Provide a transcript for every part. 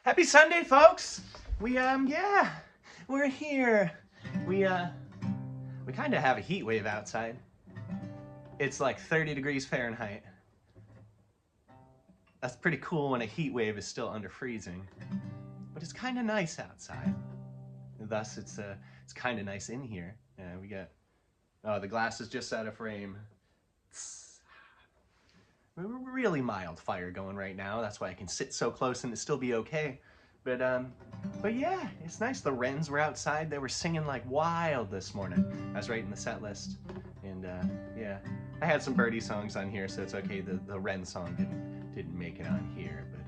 Happy Sunday, folks! Yeah, we're here. We kind of have a heat wave outside. It's like 30 degrees Fahrenheit. That's pretty cool when a heat wave is still under freezing. But it's kind of nice outside. Thus, it's kind of nice in here. We got, oh, the glass is just out of frame. It's really mild fire going right now. That's why I can sit so close and it still be okay. But yeah, it's nice. The wrens were outside. They were singing like wild this morning. I was writing the set list, and yeah, I had some birdie songs on here, so it's okay. The wren song didn't make it on here, but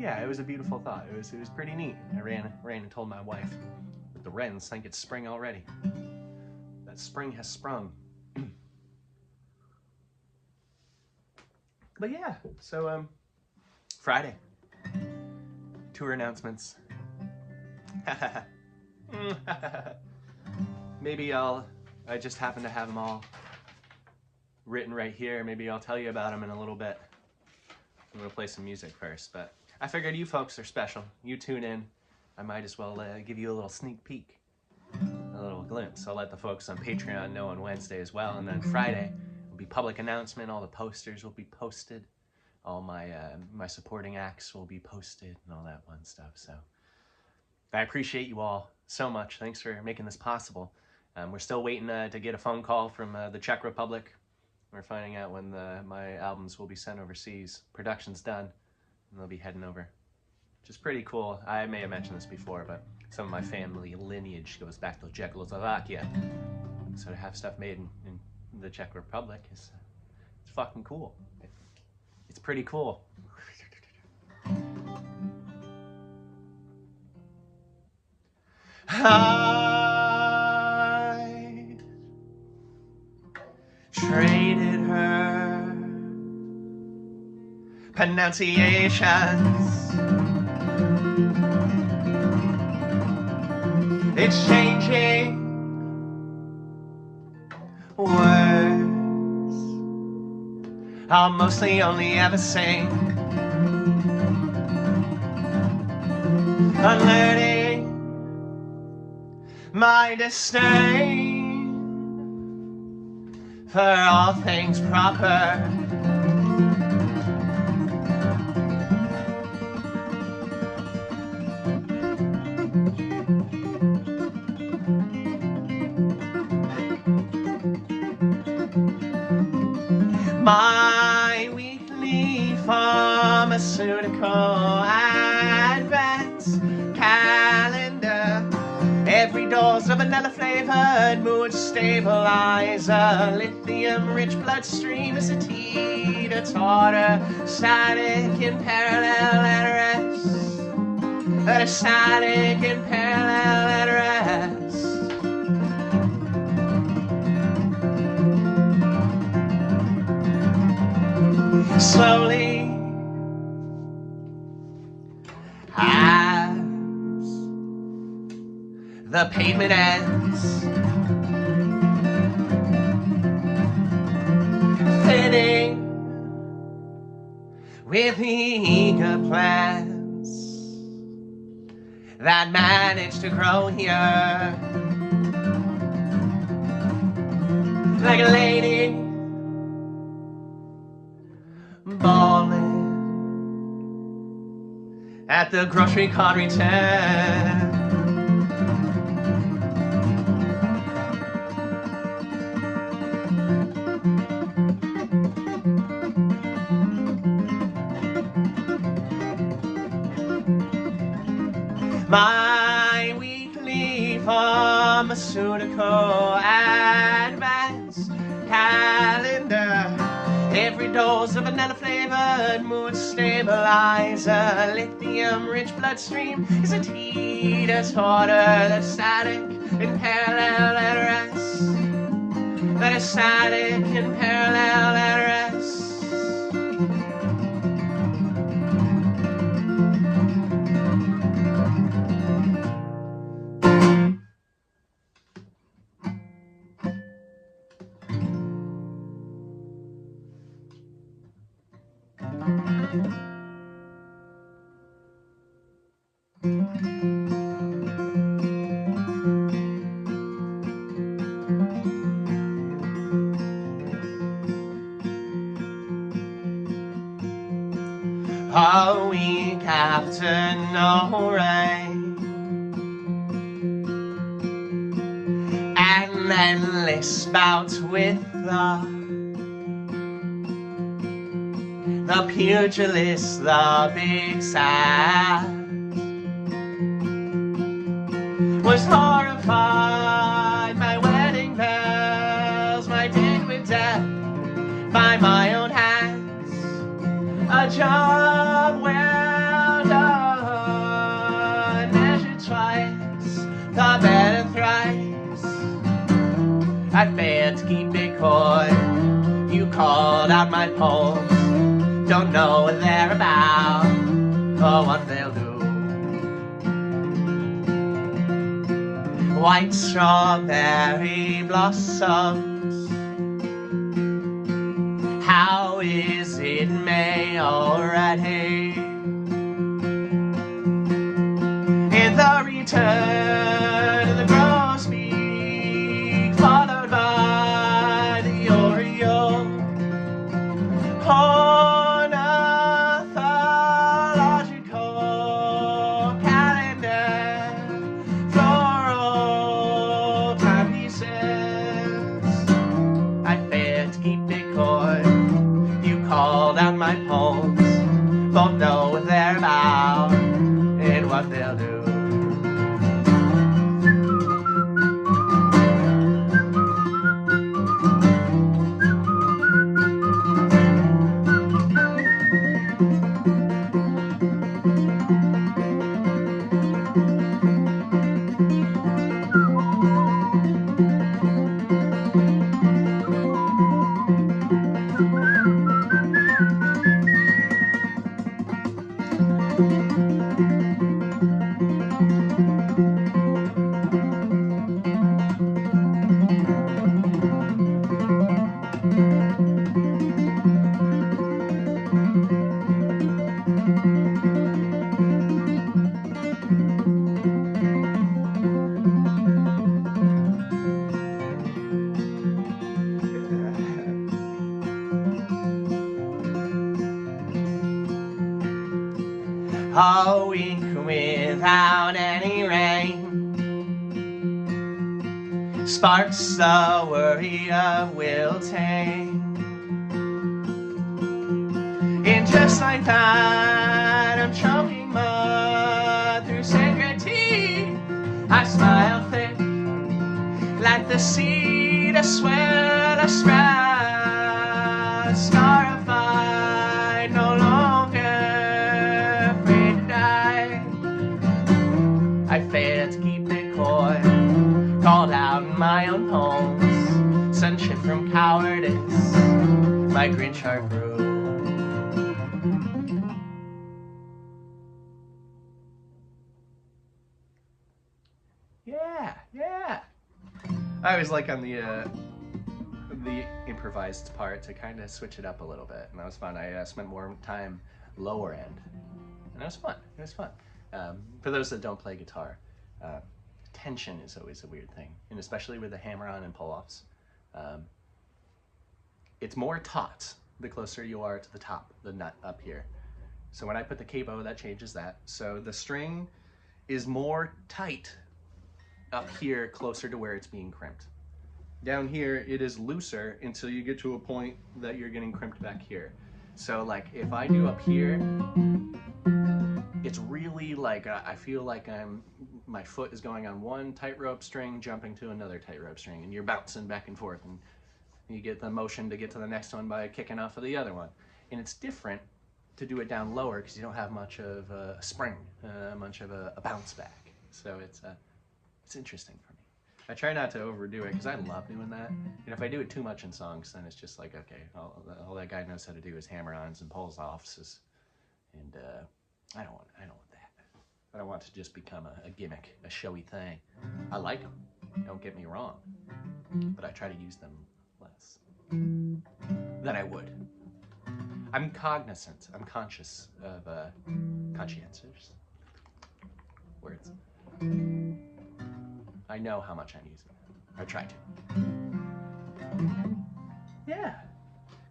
yeah, it was a beautiful thought. It was pretty neat. I ran and told my wife that the wrens think it's spring already. That spring has sprung. But yeah, so Friday. Tour announcements. Maybe I just happen to have them all written right here. Maybe I'll tell you about them in a little bit. I'm gonna play some music first, but I figured you folks are special. You tune in. I might as well give you a little sneak peek, a little glimpse. I'll let the folks on Patreon know on Wednesday as well, and then Friday will be public announcement. All the posters will be posted. All my supporting acts will be posted and all that fun stuff. So I appreciate you all so much. Thanks for making this possible. We're still waiting to get a phone call from the Czech Republic. We're finding out when my albums will be sent overseas. Production's done, and they'll be heading over, which is pretty cool. I may have mentioned this before, but some of my family lineage goes back to Czechoslovakia. So to have stuff made in the Czech Republic it's fucking cool. It's pretty cool. I traded her pronunciations, exchanging words I'll mostly only ever sing. Unlearning my disdain for all things proper. My weekly pharmaceutical advance calendar, every dose of vanilla flavored mood stabilizer, lithium-rich bloodstream, acetate-tartar, static in parallel at rest, static in parallel at rest. Slowly, as the pavement ends, fitting with the eager plants that managed to grow here, like a lady ballin' at the grocery cart return. My weekly pharmaceutical advance calendar, every dose of vanilla flavored mood stabilizer, lithium-rich bloodstream is a teeter-totter that's static in parallel at rest. That is static in parallel at rest. A week after no rain, an endless bout with the pugilist, the big sad, was horrified. My wedding bells, my date with death, by my own hands, a job well done, measured twice, the better thrice. I failed to keep it coy. You called out my poems, don't know what they're about or what they'll do. White strawberry blossoms, how is it May already? In the return of the grosbeak, followed by the oriole, ornithological calendar, floral timepieces. I failed to keep it coy. You called out my poems, both know what they're about and what they'll do. A week without any rain sparks the worry of wilting. And just like that, I'm choking mud through sacred teeth. I smile thick like the seed of sweat I spread, scarified, no longer afraid to die. I failed to keep it coy, called out in my own poems, sunshine from cowardice, my Grinch heart grew. Yeah. I always like on the improvised part to kind of switch it up a little bit, and that was fun. I spent more time lower end, and that was fun. It was fun. For those that don't play guitar, tension is always a weird thing, and especially with the hammer-on and pull-offs. It's more taut the closer you are to the top, the nut up here. So when I put the capo, that changes that. So the string is more tight up here, closer to where it's being crimped. Down here, it is looser until you get to a point that you're getting crimped back here. So like if I do up here, it's really like, I feel like my foot is going on one tightrope string, jumping to another tightrope string, and you're bouncing back and forth, and you get the motion to get to the next one by kicking off of the other one. And it's different to do it down lower because you don't have much of a spring, much of a bounce back. So it's interesting for me. I try not to overdo it because I love doing that. And if I do it too much in songs, then it's just like, okay, all that guy knows how to do is hammer-ons and pulls-offs, and I don't want that. I don't want to just become a gimmick, a showy thing. I like them, don't get me wrong, but I try to use them less than I would. I'm cognizant, I'm conscious of conscientious. backwards. I know how much I'm using it. I try to. Yeah.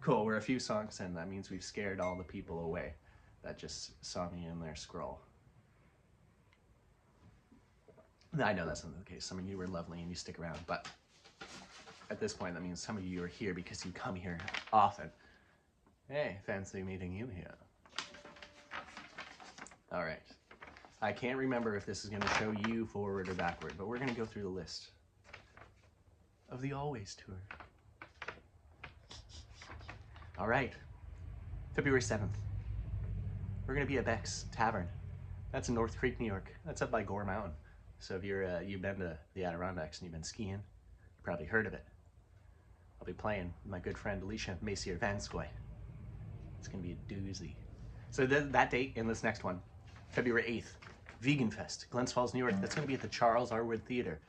Cool, we're a few songs in. That means we've scared all the people away that just saw me in their scroll. I know that's not the case. Some of you were lovely and you stick around, but at this point, that means some of you are here because you come here often. Hey, fancy meeting you here. All right. I can't remember if this is going to show you forward or backward, but we're going to go through the list of the Always Tour. All right. February 7th. We're going to be at Beck's Tavern. That's in North Creek, New York. That's up by Gore Mountain. So if you've been to the Adirondacks and you've been skiing, you probably heard of it. I'll be playing with my good friend Alicia Messier-Vanskoy. It's going to be a doozy. So that date and this next one, February 8th, Vegan Fest, Glens Falls, New York. That's going to be at the Charles R. Wood Theater.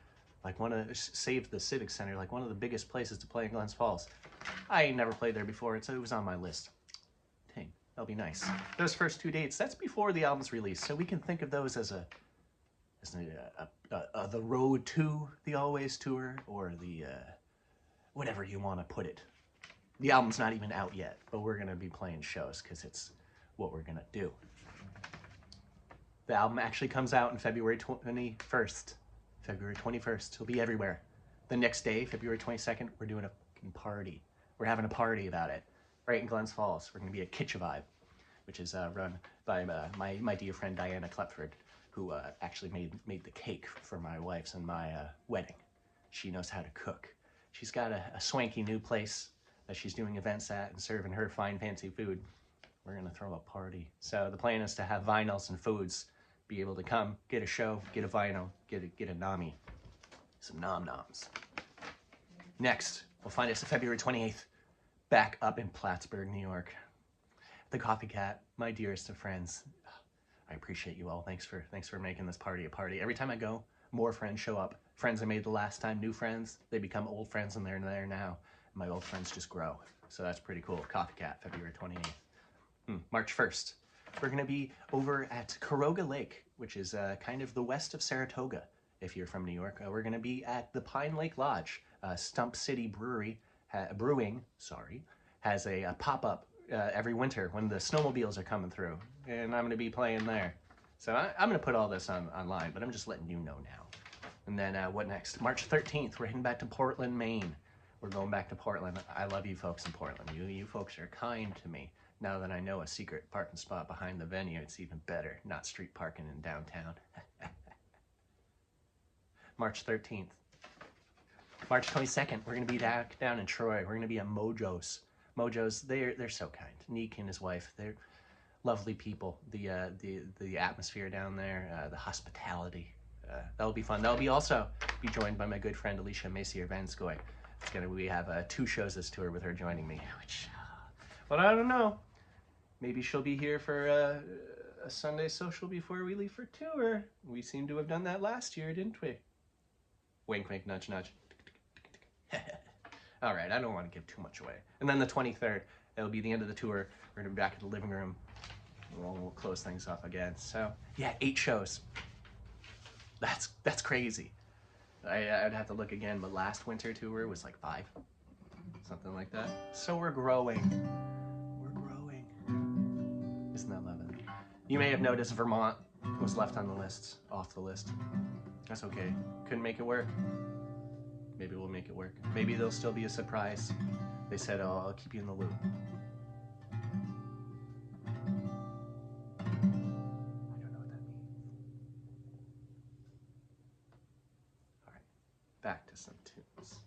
Like save the Civic Center, like one of the biggest places to play in Glens Falls. I ain't never played there before, so it was on my list. Dang, that'll be nice. Those first 2 dates, that's before the album's release, so we can think of those as the road to the Always Tour, or the whatever you want to put it. The album's not even out yet, but we're going to be playing shows because it's what we're going to do. The album actually comes out on February 21st. February 21st. It'll be everywhere. The next day, February 22nd, we're doing a fucking party. We're having a party about it right in Glens Falls. We're going to be at Kitchevibe, which is run by my dear friend Diana Klepford, who actually made the cake for my wife's and my wedding. She knows how to cook. She's got a swanky new place that she's doing events at and serving her fine fancy food. We're gonna throw a party. So the plan is to have vinyls and foods be able to come, get a show, get a vinyl, get a nami, some nom-noms. Next, we'll find us February 28th, back up in Plattsburgh, New York. The Coffee Cat, my dearest of friends. I appreciate you all. Thanks for making this party a party. Every time I go, more friends show up. Friends I made the last time, new friends, they become old friends and they're there now. My old friends just grow. So that's pretty cool. Coffee Cat, February 28th. March 1st, we're going to be over at Caroga Lake, which is kind of the west of Saratoga, if you're from New York. We're going to be at the Pine Lake Lodge. Stump City Brewing has a pop-up every winter when the snowmobiles are coming through, and I'm going to be playing there. So I'm going to put all this online, but I'm just letting you know now. And then what next? March 13th, we're heading back to Portland, Maine. We're going back to Portland. I love you folks in Portland. You folks are kind to me. Now that I know a secret parking spot behind the venue, it's even better. Not street parking in downtown. March 13th. March 22nd, we're going to be down in Troy. We're going to be at Mojo's. Mojo's, they're so kind. Neek and his wife, they're lovely people. The atmosphere down there, the hospitality, that'll be fun. That'll be also be joined by my good friend Alicia Messier-Vanskoy. We have 2 shows this tour with her joining me, which, but I don't know. Maybe she'll be here for a Sunday social before we leave for tour. We seem to have done that last year, didn't we? Wink, wink, nudge, nudge. All right, I don't want to give too much away. And then the 23rd, it'll be the end of the tour. We're going to be back at the living room. We'll close things up again. So, yeah, 8 shows. That's crazy. I'd have to look again, but last winter tour was like 5. Something like that. So we're growing. We're growing. Isn't that lovely? You may have noticed Vermont was left on the list, off the list. That's okay. Couldn't make it work. Maybe we'll make it work. Maybe there'll still be a surprise. They said, oh, I'll keep you in the loop. I don't know what that means. All right, back to some tunes.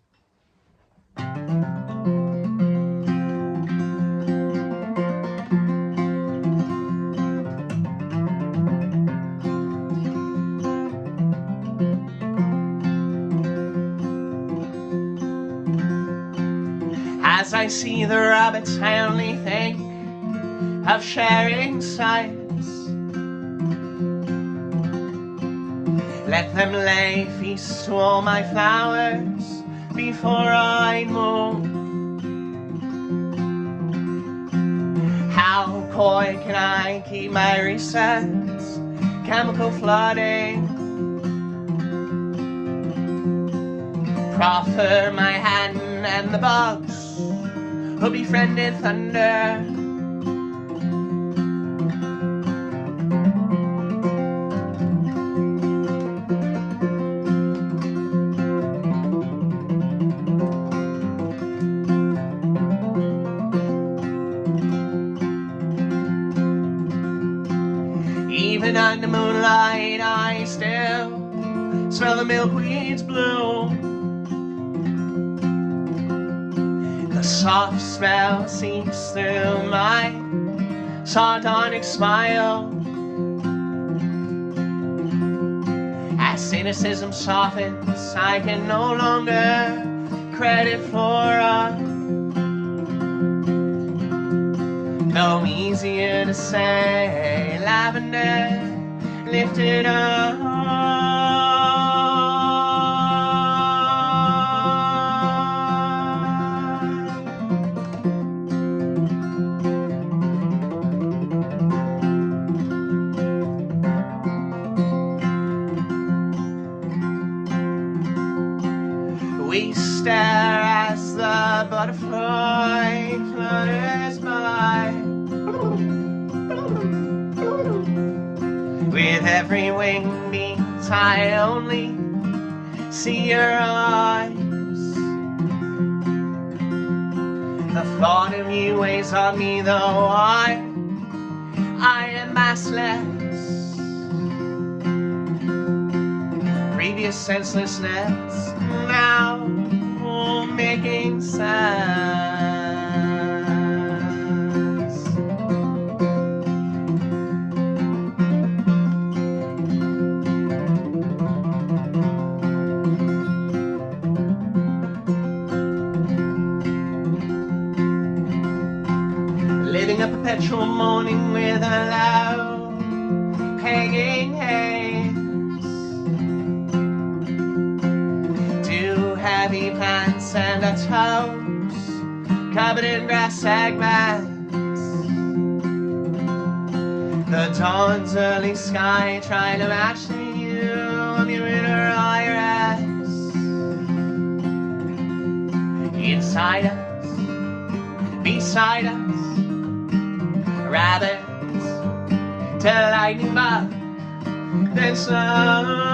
As I see the rabbits, I only think of sharing sights. Let them lay feast to all my flowers before I move. How coy can I keep my resets? Chemical flooding proffer my hand and the bugs who befriended thunder. Even under moonlight, I still smell the milkweed's bloom. The soft smell seeps through my sardonic smile. As cynicism softens, I can no longer credit flora. No easier to say, lavender lifted up. We stare as the butterfly flutters by. With every wing beat, I only see your eyes. The thought of you weighs on me, though I am massless. Previous senselessness now making sense. Living a perpetual morning with a loud hanging hands, two heavy pants and a toes covered in grass segments. The dawn's early sky trying to match the hue of your inner iris. Inside us, beside us, rabbits to lightning bug, then slow.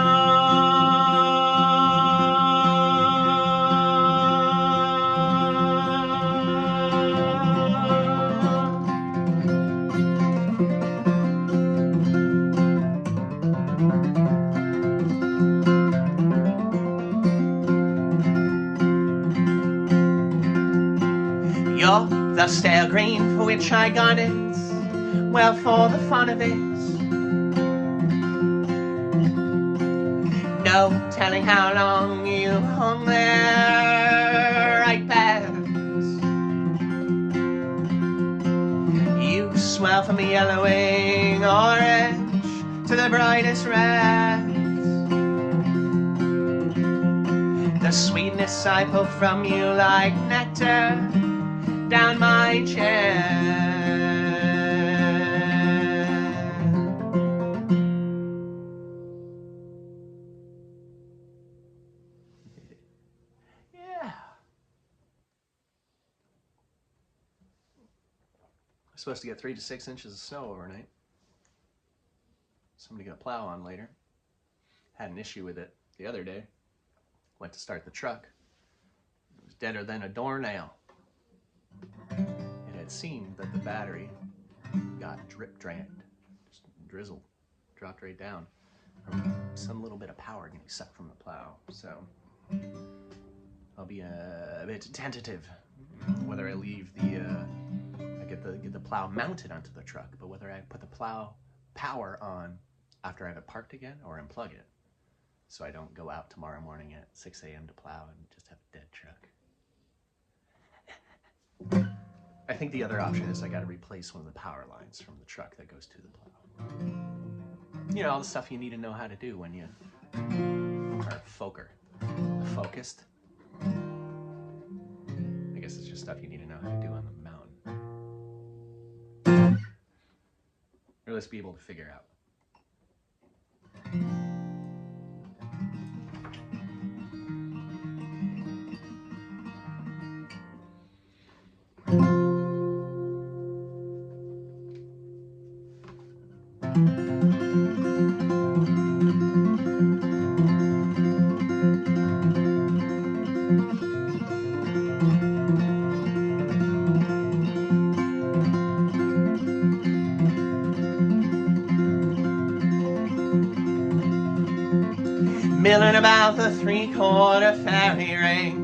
You're the stale green for which I got it, well, for the fun of it. No telling how long you hung there, right past. You swell from the yellowing orange to the brightest red. The sweetness I pull from you like nectar down my chest. Yeah. We're supposed to get 3 to 6 inches of snow overnight. Somebody got a plow on later. Had an issue with it the other day. Went to start the truck. It was deader than a doornail. It had seemed that the battery got drip drained. Just drizzled. Dropped right down. Some little bit of power getting sucked from the plow. So I'll be a bit tentative whether I leave the I get the plow mounted onto the truck, but whether I put the plow power on after I have it parked again or unplug it, so I don't go out tomorrow morning at 6 a.m. to plow and just have a dead truck. I think the other option is I got to replace one of the power lines from the truck that goes to the plow. You know, all the stuff you need to know how to do when you are focused. I guess it's just stuff you need to know how to do on the mountain. Or at least be able to figure out. milling about the 3/4 fairy ring.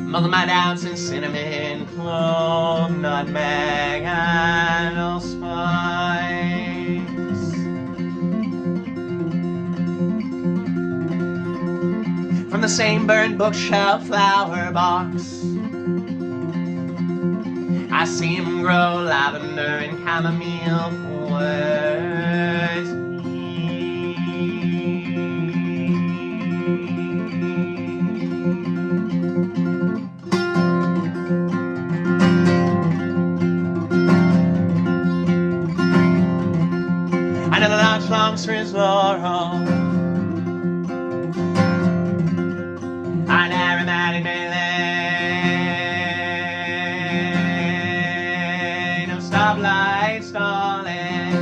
Mulling my doubts in cinnamon, clove, nutmeg, and allspice. From the same burned bookshelf flower box, I see him grow lavender and chamomile flowers. I know the larch longs for his laurel, an aromatic melee, no stoplight stalling.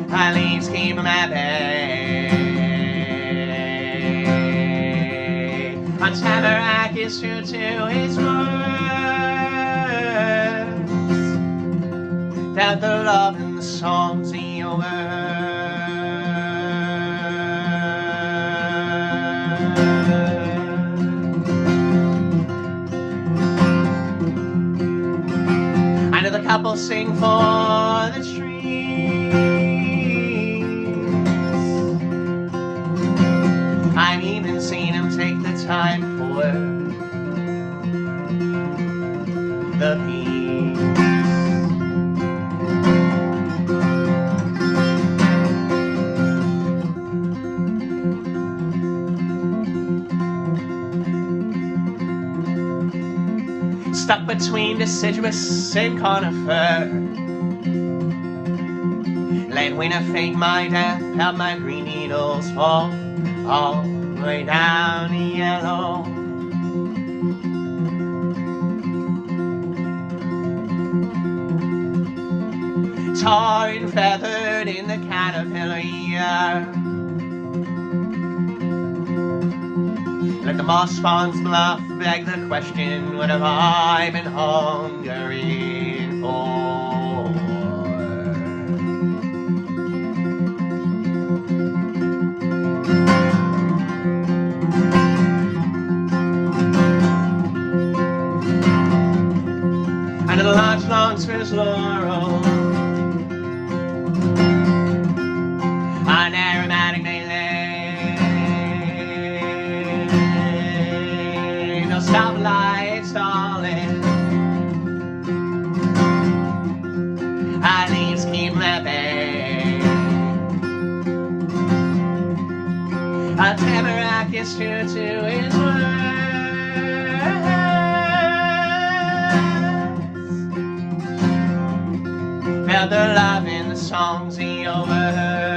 My leaves keep him at bay. A tamarack is true to his words, that the love and the songs he I know the couple sing for the trees. I've even seen him take the time for the peace. Stuck between deciduous and conifer, late winter fake my death, help my green needles fall all the way down to yellow. Tarred and feathered in the caterpillar year, let the moss spawns bluff beg the question, what have I been hungering for? And the larch longs for his laurel, an aromatic melee, no stoplight stalling. Our leaves keep lapping. A tamarack is true to his words, felt the love in the songs he overheard.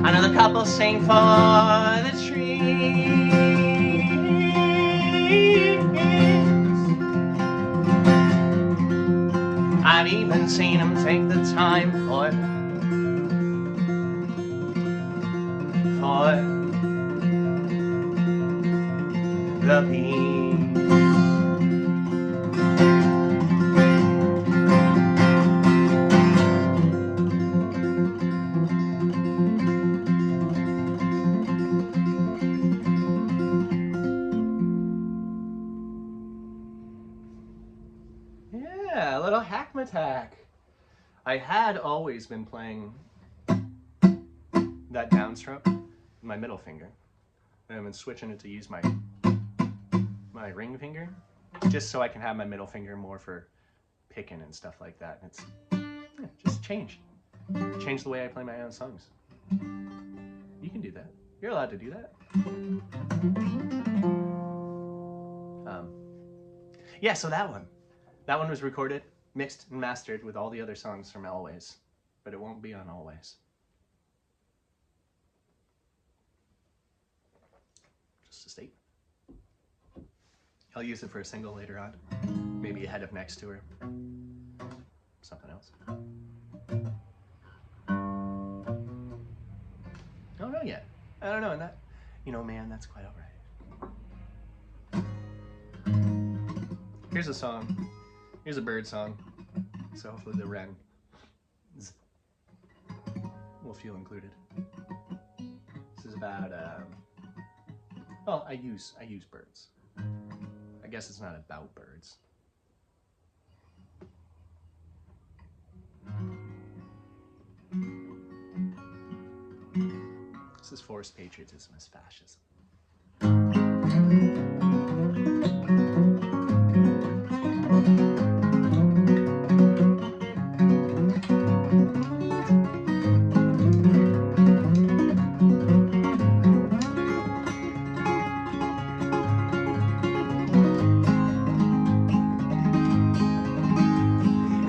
Another couple sing for the trees. I've even seen him take the time for the peace. Yeah, a little hackmatack. I had always been playing that downstroke with my middle finger, and I've been switching it to use my ring finger, just so I can have my middle finger more for picking and stuff like that. It's just change the way I play my own songs. You can do that. You're allowed to do that. Yeah, so that one was recorded, mixed and mastered with all the other songs from Always, but it won't be on Always. Just a statement. I'll use it for a single later on, maybe ahead of next tour, something else. I don't know yet. I don't know, and that, man, that's quite all right. Here's a song. Here's a bird song. So hopefully the wren will feel included. This is about, well, I use birds. I guess it's not about birds. This is forced patriotism as fascism.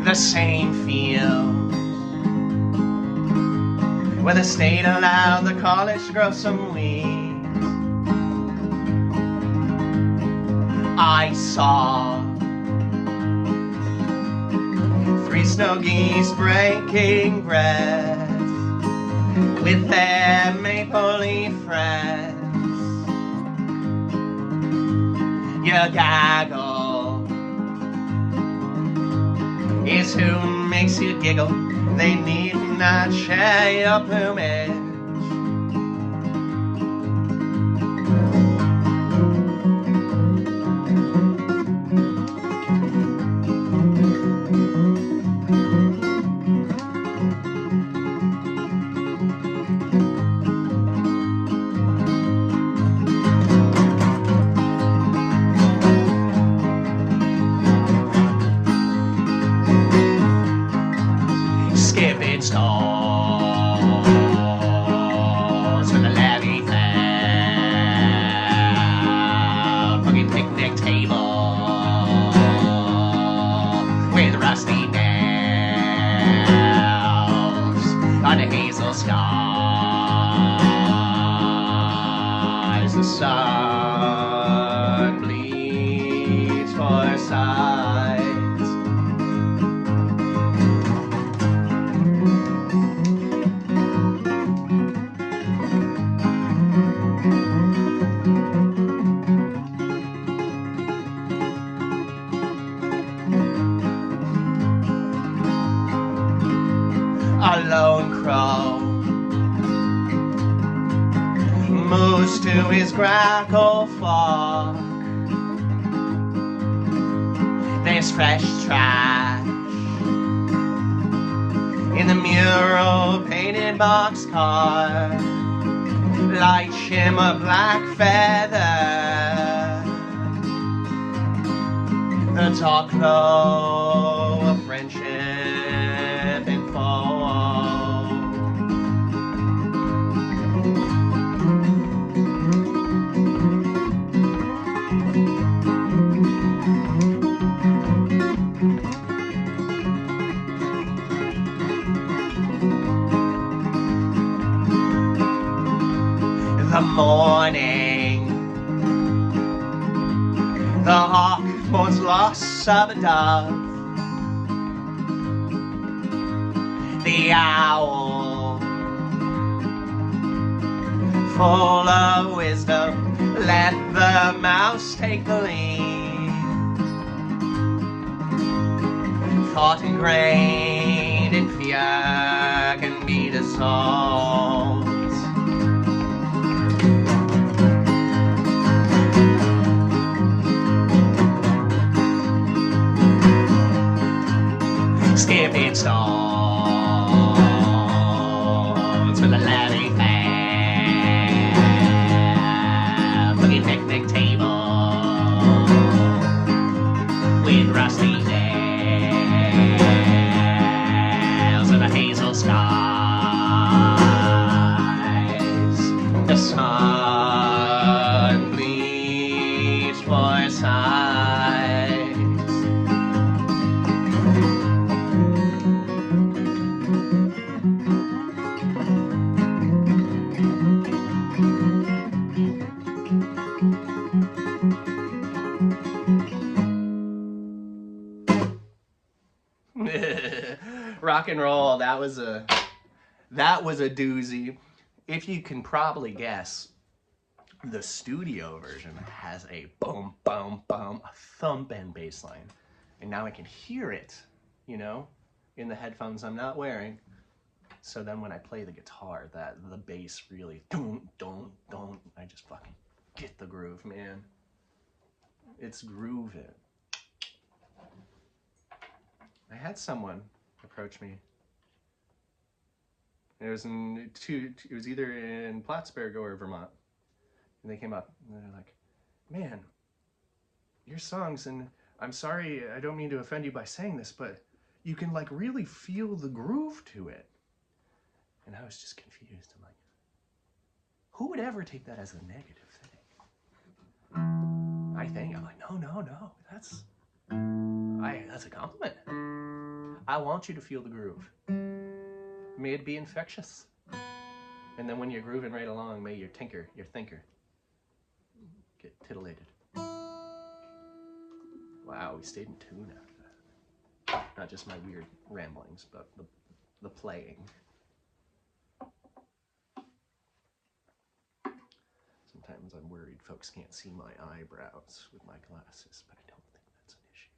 The same field where the state allowed the college to grow some weeds. I saw 3 snow geese breaking bread with their maple leaf friends. You gaggle is who makes you giggle. They need not share your plumage. Skipping stones with a levy found, fucking picnic table with rusty nails on the hazel skies. The sun bleeds for sides. A lone crow moves to his grackle flock. There's fresh trash in the mural painted boxcar, light shimmer black feather, the dark glow of friendship and fall. The morning, the hawk mourns loss of a dove. The owl, full of wisdom, let the mouse take the lead. Thought ingrained in fear can be dissolved. Skipping stones with a levy fan, fucking picnic table with rusty nails and the hazel skies. The sun bleeds for sides. Rock and roll, that was a doozy. If you can probably guess, The studio version has a boom, boom, boom, a thump and bass line. And now I can hear it, you know, in the headphones I'm not wearing. So then when I play the guitar, the bass really, don't, I just fucking get the groove, man. It's grooving. I had someone approach me. It was either in Plattsburgh or Vermont. And they came up and they're like, man, your songs, and I'm sorry, I don't mean to offend you by saying this, but you can like really feel the groove to it. And I was just confused. I'm like, who would ever take that as a negative thing? I'm like, no, that's a compliment. I want you to feel the groove. May it be infectious. And then when you're grooving right along, may your thinker get titillated. Wow, we stayed in tune after that. Not just my weird ramblings, but the playing. Sometimes I'm worried folks can't see my eyebrows with my glasses, but I don't think that's an issue.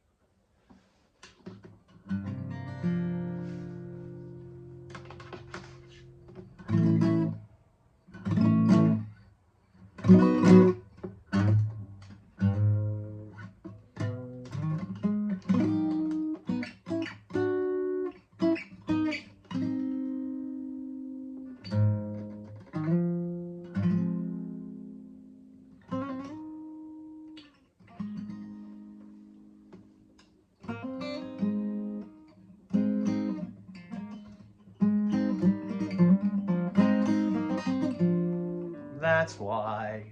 That's why,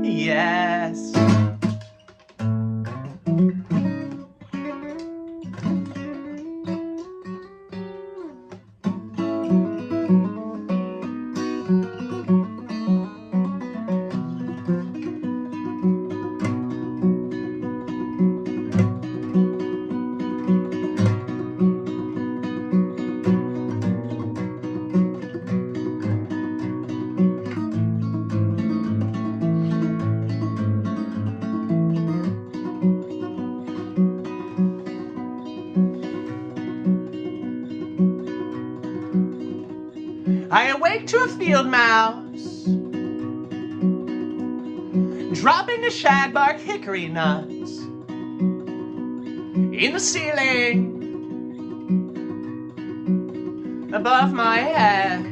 yes. I awake to a field mouse, dropping the shagbark hickory nuts in the ceiling above my head.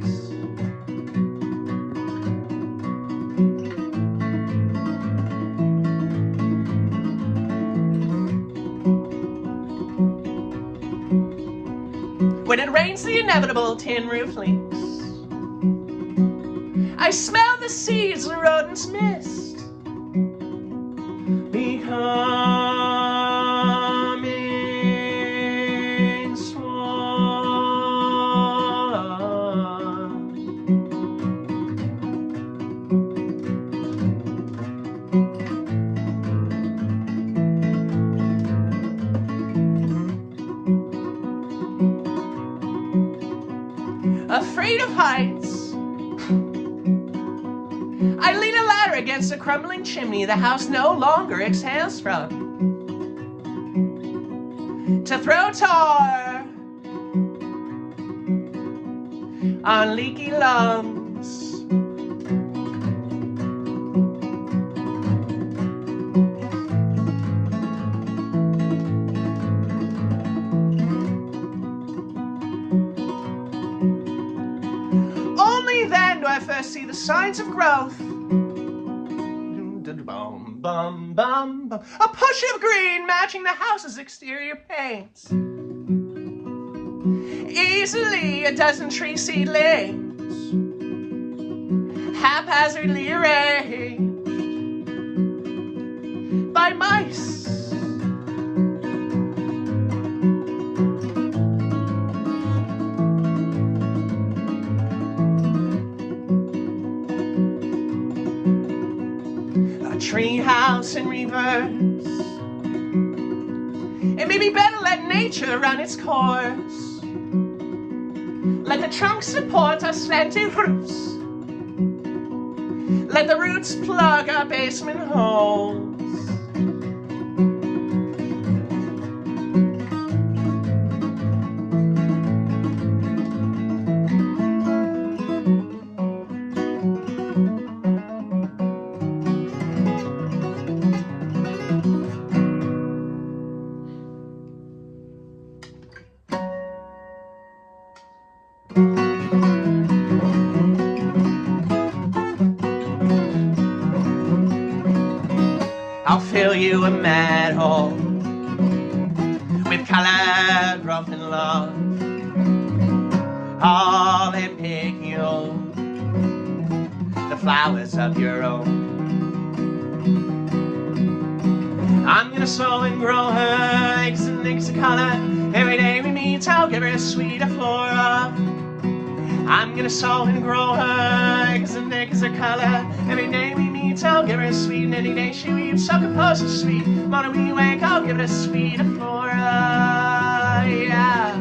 When it rains, the inevitable tin roof leaks. I smell the seeds the rodents missed, becoming swarm. Afraid of heights, I lean a ladder against a crumbling chimney the house no longer exhales from, to throw tar on leaky lungs. Only then do I first see the signs of growth. Bum, bum, bum, bum. A push of green matching the house's exterior paints. Easily a dozen tree seedlings, haphazardly arranged by mice. Tree house in reverse. It may be better let nature run its course. Let the trunk support our slanted roofs. Let the roots plug our basement holes. I'll fill you a mad hole with color, growth, and love, all in picule, the flowers of your own. I'm gonna sow and grow her eggs and eggs of color. Every day we meet, I'll give her a sweeter flora. I'm gonna sow and grow her eggs and eggs of color. Every day we meet, I'll give her a sweet, and any day she weeps, so compose a sweet. Morning we wake, I'll give it a sweeter flora, yeah.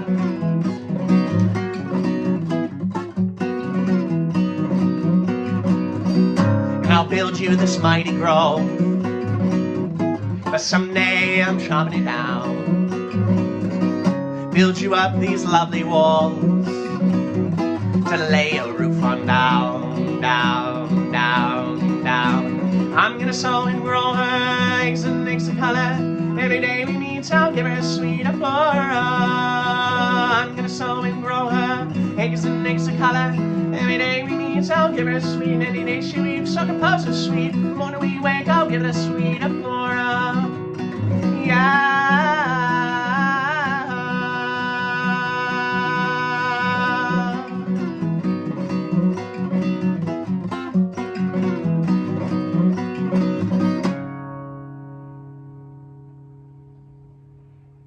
And I'll build you this mighty grove, but someday I'm chopping it down. Build you up these lovely walls to lay a roof on down, down, down, down. I'm gonna sow and grow her eggs and eggs of color. Every day we meet, I'll give her a sweeter flora. I'm gonna sow and grow her eggs and eggs of color. Every day we meet, I'll give her a sweet. Any day she weeps, so compose a sweet. Morning we wake, I'll give it a sweeter flora, yeah.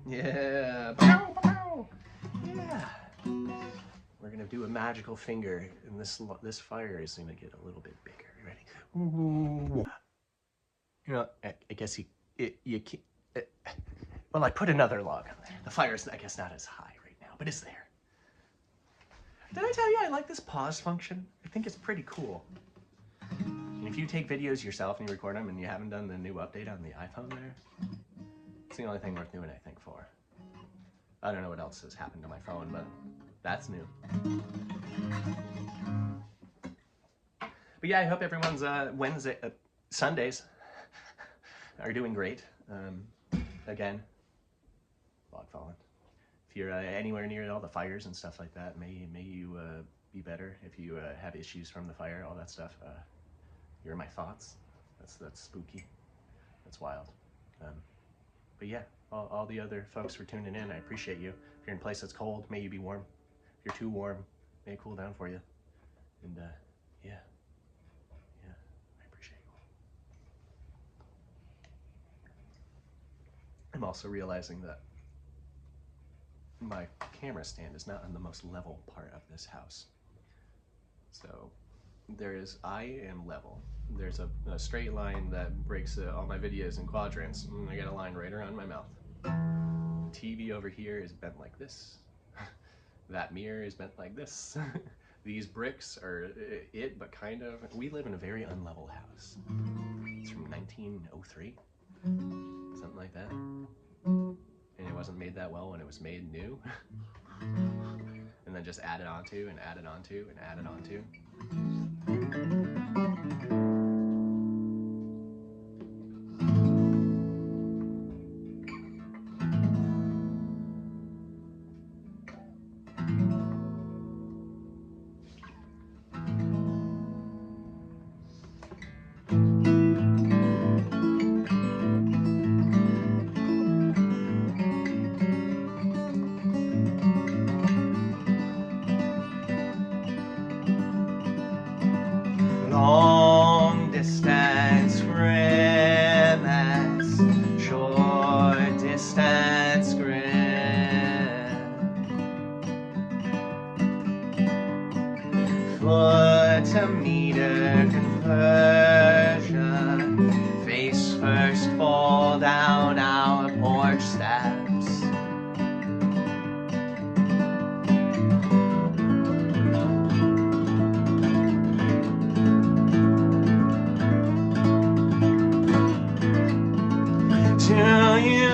Yeah. Pow, pow. Yeah. We're gonna do a magical finger, and this fire is gonna get a little bit bigger. You ready? Ooh. You know, I guess you can't. Well, I put another log on there. The fire's, I guess, not as high right now, but it's there. Did I tell you I like this pause function? I think it's pretty cool. And if you take videos yourself and you record them and you haven't done the new update on the iPhone there, it's the only thing worth doing, I think, for. I don't know what else has happened to my phone, but that's new. But yeah, I hope everyone's Sundays are doing great. Again, log fallen. If you're anywhere near all the fires and stuff like that, may you be better. If you have issues from the fire, all that stuff, you're in my thoughts. That's spooky. That's wild. But yeah, all the other folks for tuning in, I appreciate you. If you're in a place that's cold, may you be warm. If you're too warm, may it cool down for you. And yeah, I appreciate you. I'm also realizing that my camera stand is not on the most level part of this house. So I am level. There's a straight line that breaks all my videos in quadrants, and I got a line right around my mouth. The TV over here is bent like this. That mirror is bent like this. These bricks are it, but kind of. We live in a very unlevel house. It's from 1903, something like that. And it wasn't made that well when it was made new. And then just added onto and added onto and added onto.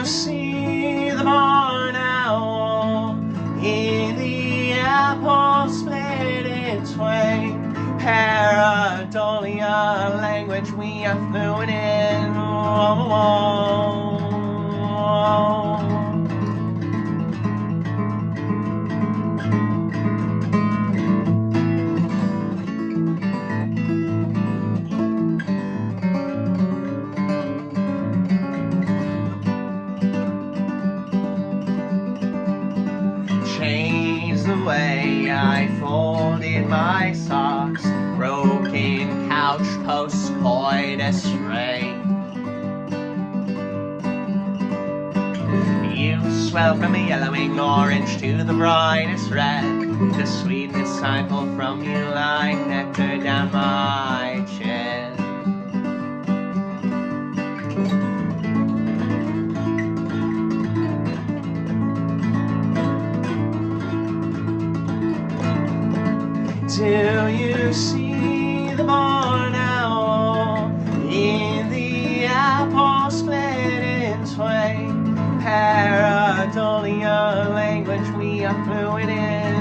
you see the barn owl in the apple split in twain? Pareidolia, language we are fluent in. Change the way I folded my socks, broken couch post coitus ray. You swell from the yellowing orange to the brightest red. The sweetness I pull from you like nectar down my chin. Do you see the barn owl in the apple split in twain? Pareidolia, language we are fluent in.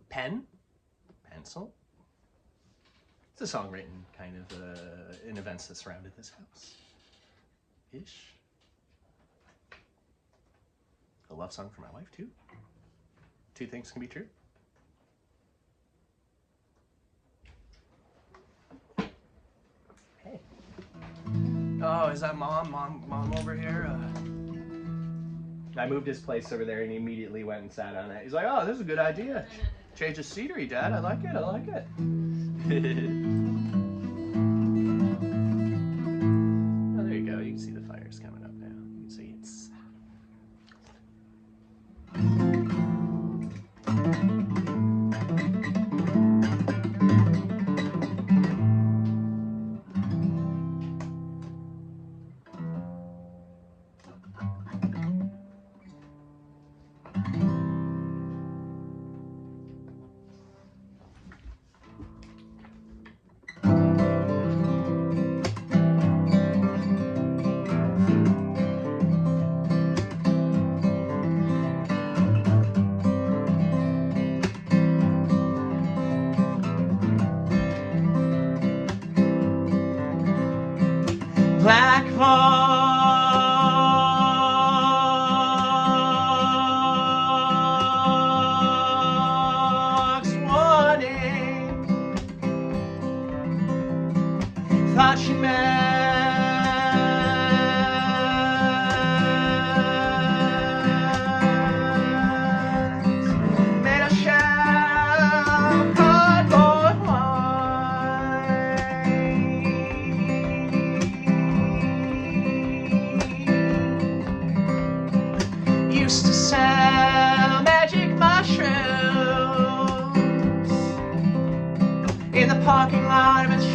Pen? Pencil? It's a song written kind of in events that surrounded this house. Ish. A love song for my wife, too. Two things can be true. Hey. Oh, is that mom over here? I moved his place over there and he immediately went and sat on it. He's like, oh, this is a good idea. Change the scenery, Dad. I like it. I like it. Oh, there you go. You can see the fires coming up now. You can see it's... Black fox warning. Thought she meant made a shell cardboard wine. Used to sell magic mushrooms in the parking lot of a church,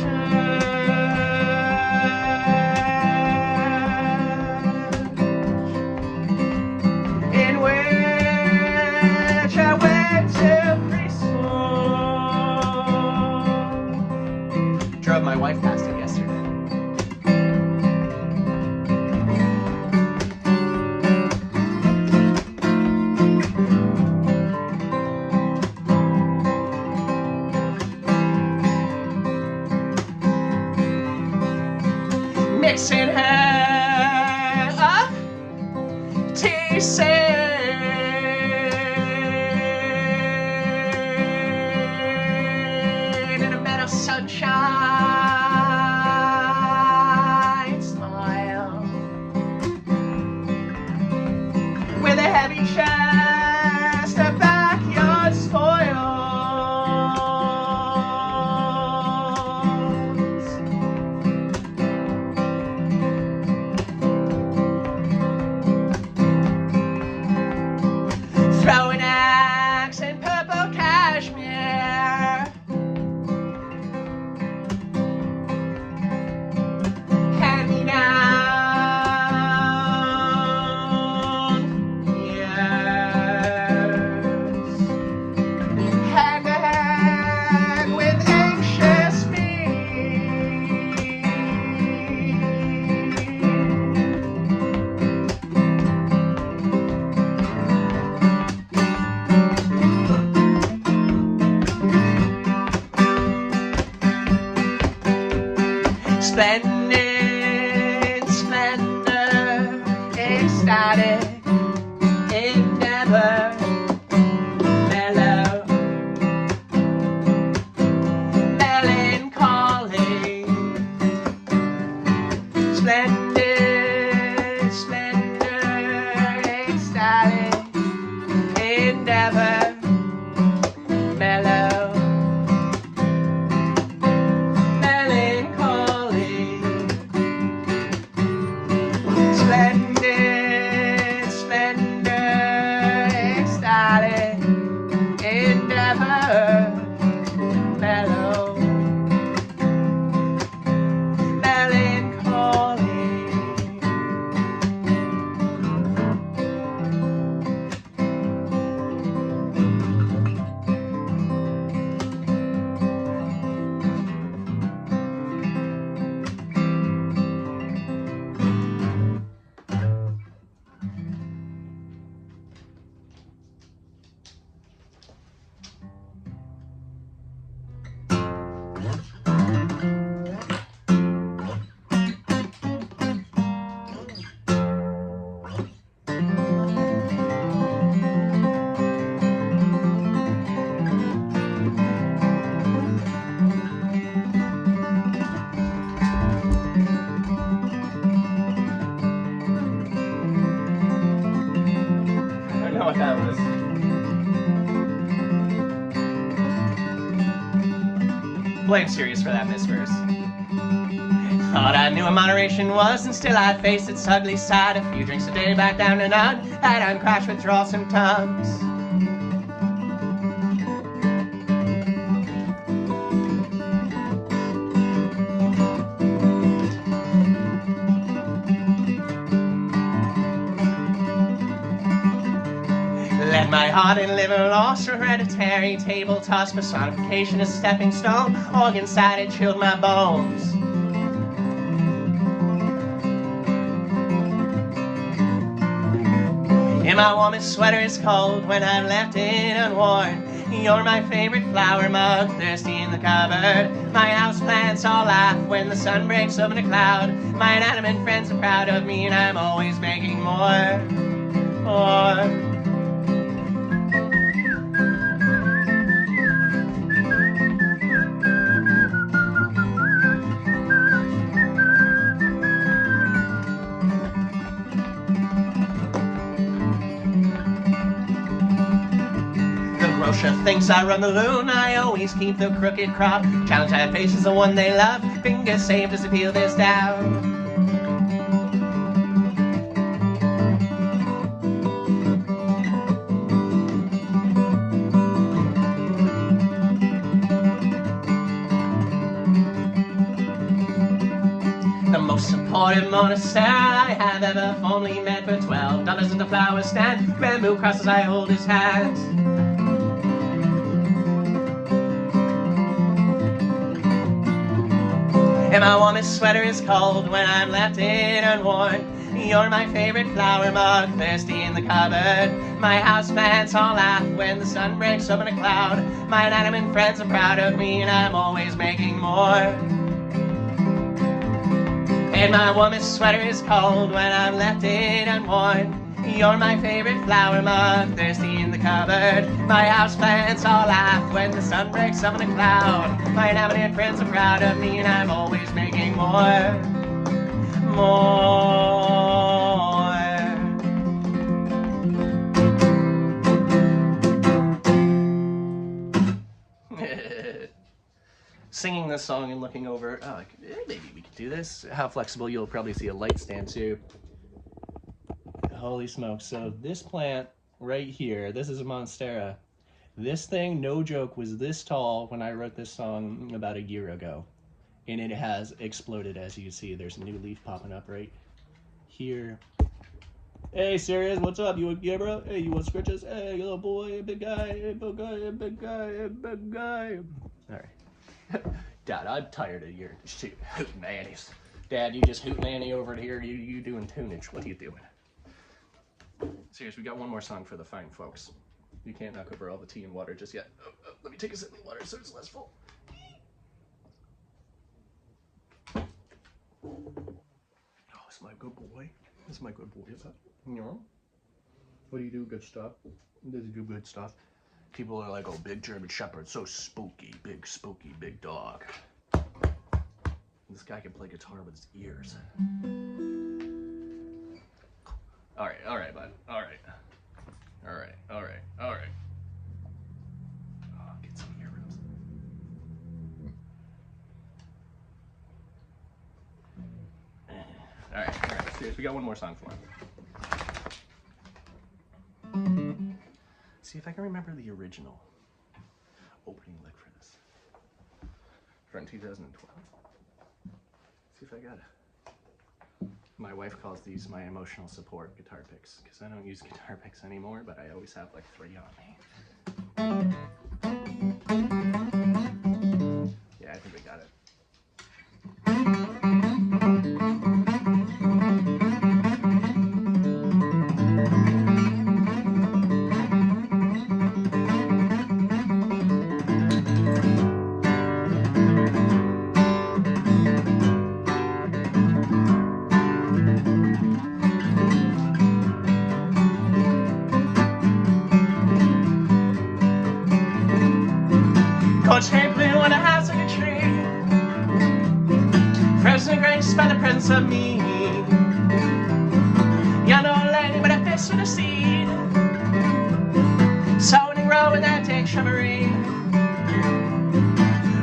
in which I went to preschool. Drove my wife past it yesterday. Mixing her up to sing in a meadow sunshine smile. Splendid splendor, ecstatic endeavor, mellow, melancholy. Splendid splendor, ecstatic endeavor, mellow, melancholy. Splendid splendor, ecstatic endeavor, mellow, melancholy. I don't know what that was. Blame Sirius for that misverse. Thought I knew what moderation was, and still I faced its ugly side. A few drinks a day, back down to none. Had on crash withdrawal symptoms. Let my heart and liver lost, hereditary table toss, personification a stepping stone, organ sided chilled my bones. And my warmest sweater is cold when I'm left it unworn. You're my favorite flower mug, thirsty in the cupboard. My houseplants all laugh when the sun breaks open a cloud. My inanimate friends are proud of me, and I'm always making more. Grocer thinks I run the loon, I always keep the crooked crop. Challenge I face is the one they love, fingers saved as I peel this down. The most supportive monastere I have ever formally met. For $12 at the flower stand, bamboo crosses I hold his hands. And my warmest sweater is cold when I'm left it unworn. You're my favorite flower mug, thirsty in the cupboard. My houseplants all laugh when the sun breaks open a cloud. My inanimate friends are proud of me, and I'm always making more. And my warmest sweater is cold when I'm left it unworn. You're my favorite flower mug, thirsty in the cupboard. My houseplants all laugh when the sun breaks up in a cloud. My inanimate friends are proud of me, and I'm always making more. Singing this song and looking over, oh, maybe we could do this. How flexible, you'll probably see a light stand too. Holy smokes. So this plant right here, this is a monstera. This thing, no joke, was this tall when I wrote this song about a year ago. And it has exploded, as you see. There's a new leaf popping up right here. Hey, Sirius, what's up? You yeah, bro? Hey, you want scritches? Hey, little boy, big guy, big guy, big guy, big guy. All right. Dad, I'm tired of your hootenannies. Dad, you just hootenanny over here. You doing tunage. What are you doing? Serious, we got one more song for the fine folks. You can't knock over all the tea and water just yet. Let me take a sip of water so it's less full. my good boy. This is my good boy. You know? What do you do? Good stuff. Does he do good stuff? People are like, oh, big German Shepherd, so spooky, big dog. This guy can play guitar with his ears. All right, bud. All right. Oh, get some ear rubs. All right. Serious, we got one more song for him. See if I can remember the original opening lick for this. From 2012. See if I got it. My wife calls these my emotional support guitar picks because I don't use guitar picks anymore, but I always have like 3 on me. Yeah, I think we got it. Coach Hamplin on a house like a tree. Frozen graced by the presence of me. Young old lady with a fist and a seed. Sowing and growing that take shrubbery.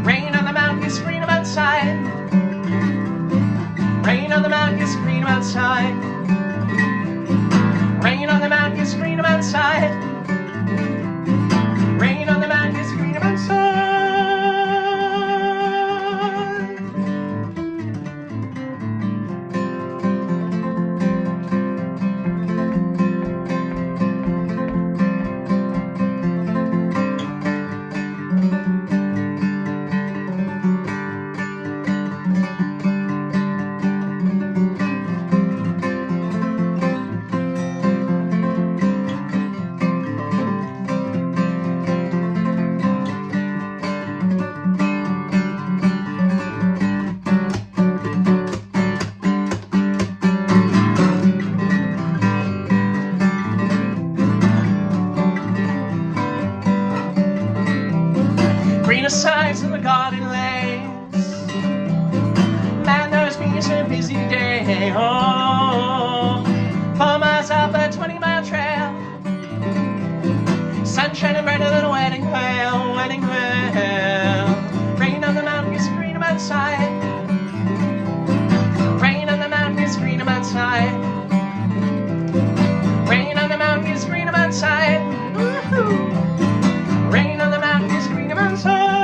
Rain on the mountain, it's green outside. Rain on the mountain, it's green outside. Rain on the mountain, it's green outside. Rain on the mountain, it's green outside. Greener signs in the garden lanes. Man knows me, it's a busy day. Oh, 4 miles up a 20-mile trail. Sunshine and brighter than a wedding veil, wedding veil. Rain on the mountain, it's green outside. Rain on the mountain, it's green outside. Rain on the mountain, it's green outside. Woo-hoo. Rain on the mountain, it's green outside.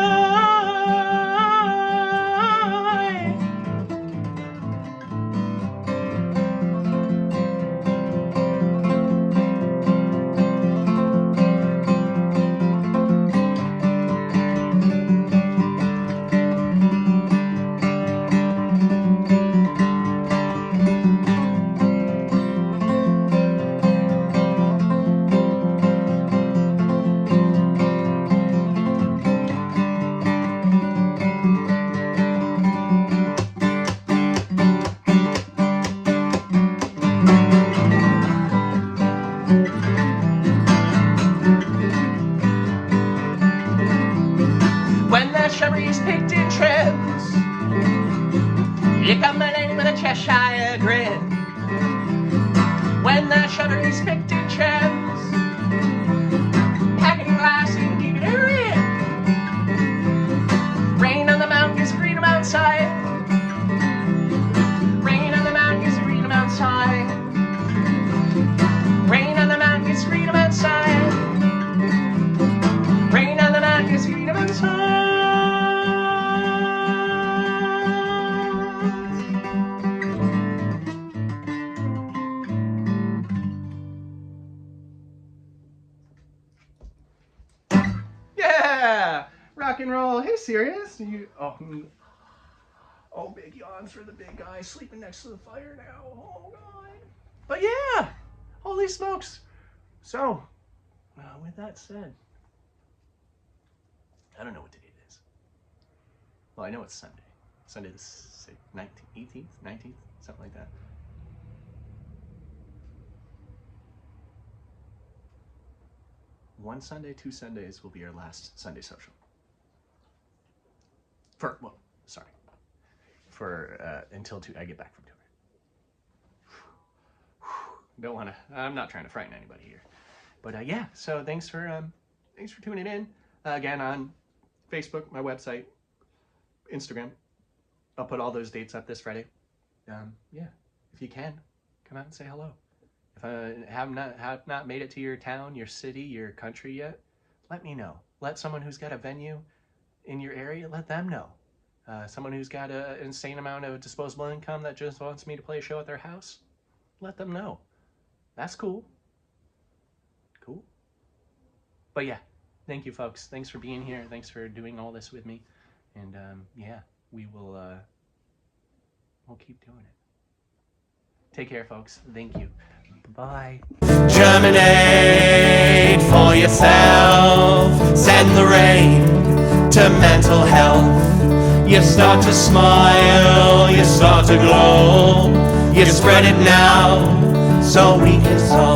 When the shrubbery's picked in trims, here come a lady with a Cheshire grin. When the shrubbery's picked in trims, packing glass and keeping her in. Rain on the mountain is green outside. Rain on the mountain is green outside. Rain on the mountain is green outside. Rain on the mountain is green outside. Yeah, rock and roll. Hey, serious? You? Oh, big yawns for the big guy sleeping next to the fire now. Oh God. But yeah, holy smokes. So, with that said, I don't know what day it is. Well, I know it's Sunday. Sunday the 19th, 18th, 19th, something like that. one Sunday, 2 Sundays will be our last Sunday social. Until I get back from tour. Don't want to. I'm not trying to frighten anybody here, but yeah. So thanks for tuning in again on Facebook, my website, Instagram. I'll put all those dates up this Friday. Yeah, if you can, come out and say hello. If I have not made it to your town, your city, your country yet, let me know. Let someone who's got a venue in your area, let them know. Someone who's got an insane amount of disposable income that just wants me to play a show at their house, let them know. That's cool. Cool. But yeah, thank you, folks. Thanks for being here. Thanks for doing all this with me. And yeah, we'll keep doing it. Take care, folks. Thank you. Bye. Germinate for yourself. Send the rain to mental health. You start to smile, you start to glow. You spread it now, so we can solve